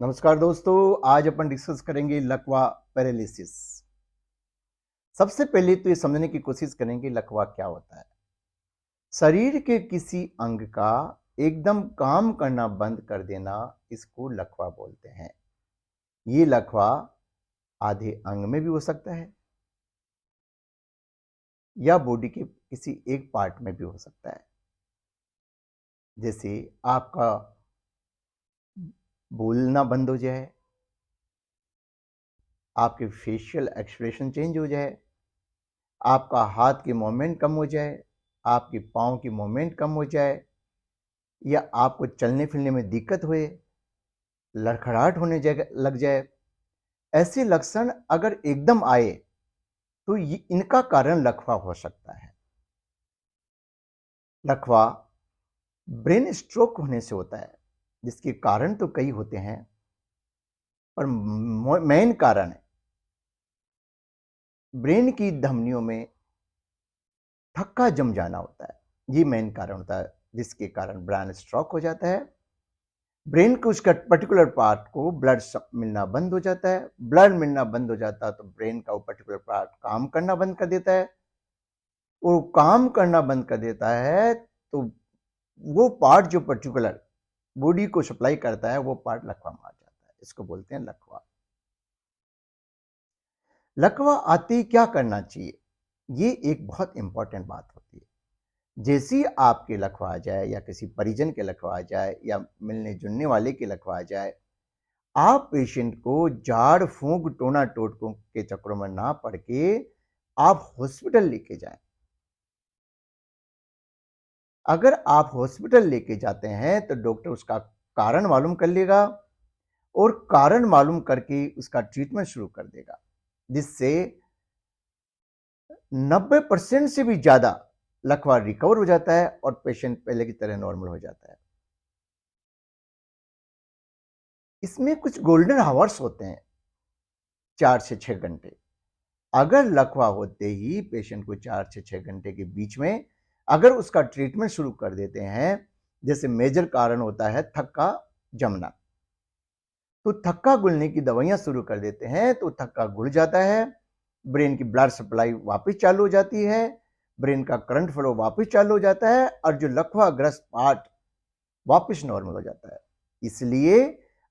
नमस्कार दोस्तों, आज अपन डिस्कस करेंगे लकवा पैरालिसिस। सबसे पहले तो ये समझने की कोशिश करेंगे लकवा क्या होता है। शरीर के किसी अंग का एकदम काम करना बंद कर देना, इसको लकवा बोलते हैं। ये लकवा आधे अंग में भी हो सकता है या बॉडी के किसी एक पार्ट में भी हो सकता है। जैसे आपका बोलना बंद हो जाए, आपके फेशियल एक्सप्रेशन चेंज हो जाए, आपका हाथ की मूवमेंट कम हो जाए, आपके पाँव की मूवमेंट कम हो जाए, या आपको चलने फिरने में दिक्कत हुए, लड़खड़ाहट होने लग जाए। ऐसे लक्षण अगर एकदम आए तो इनका कारण लकवा हो सकता है। लकवा ब्रेन स्ट्रोक होने से होता है, जिसके कारण तो कई होते हैं, पर मेन कारण है ब्रेन की धमनियों में थक्का जम जाना होता है। ये मेन कारण होता है जिसके कारण ब्रेन स्ट्रोक हो जाता है। ब्रेन को उसका पर्टिकुलर पार्ट को ब्लड मिलना बंद हो जाता है। ब्लड मिलना बंद हो जाता है तो ब्रेन का वो पर्टिकुलर पार्ट काम करना बंद कर देता है। वो काम करना बंद कर देता है तो वो पार्ट जो पर्टिकुलर बॉडी को सप्लाई करता है वो पार्ट लकवा में आ जाता है। इसको बोलते हैं लकवा। लकवा आते ही क्या करना चाहिए, ये एक बहुत इंपॉर्टेंट बात होती है। जैसे ही आपके लकवा आ जाए या किसी परिजन के लकवा आ जाए या मिलने जुलने वाले के लकवा आ जाए, आप पेशेंट को झाड़ फूंक टोना टोटकों के चक्करों में ना पड़ के आप हॉस्पिटल लेके जाएं। अगर आप हॉस्पिटल लेके जाते हैं तो डॉक्टर उसका कारण मालूम कर लेगा और कारण मालूम करके उसका ट्रीटमेंट शुरू कर देगा, जिससे 90% से भी ज्यादा लकवा रिकवर हो जाता है और पेशेंट पहले की तरह नॉर्मल हो जाता है। इसमें कुछ गोल्डन आवर्स होते हैं, 4 से 6 घंटे। अगर लकवा होते ही पेशेंट को 4 से 6 घंटे के बीच में अगर उसका ट्रीटमेंट शुरू कर देते हैं, जैसे मेजर कारण होता है थक्का जमना, तो थक्का गुलने की दवाइयां शुरू कर देते हैं तो थक्का गुल जाता है, ब्रेन की ब्लड सप्लाई वापस चालू हो जाती है, ब्रेन का करंट फ्लो वापस चालू हो जाता है और जो लकवा ग्रस्त पार्ट वापस नॉर्मल हो जाता है। इसलिए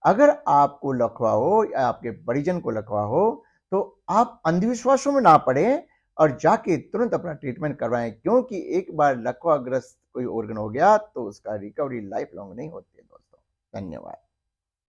अगर आपको लकवा हो या आपके परिजन को लकवा हो तो आप अंधविश्वासों में ना पड़े और जाके तुरंत अपना ट्रीटमेंट करवाएं, क्योंकि एक बार लकवाग्रस्त कोई ऑर्गन हो गया तो उसका रिकवरी लाइफ लॉन्ग नहीं होती है दोस्तों। धन्यवाद।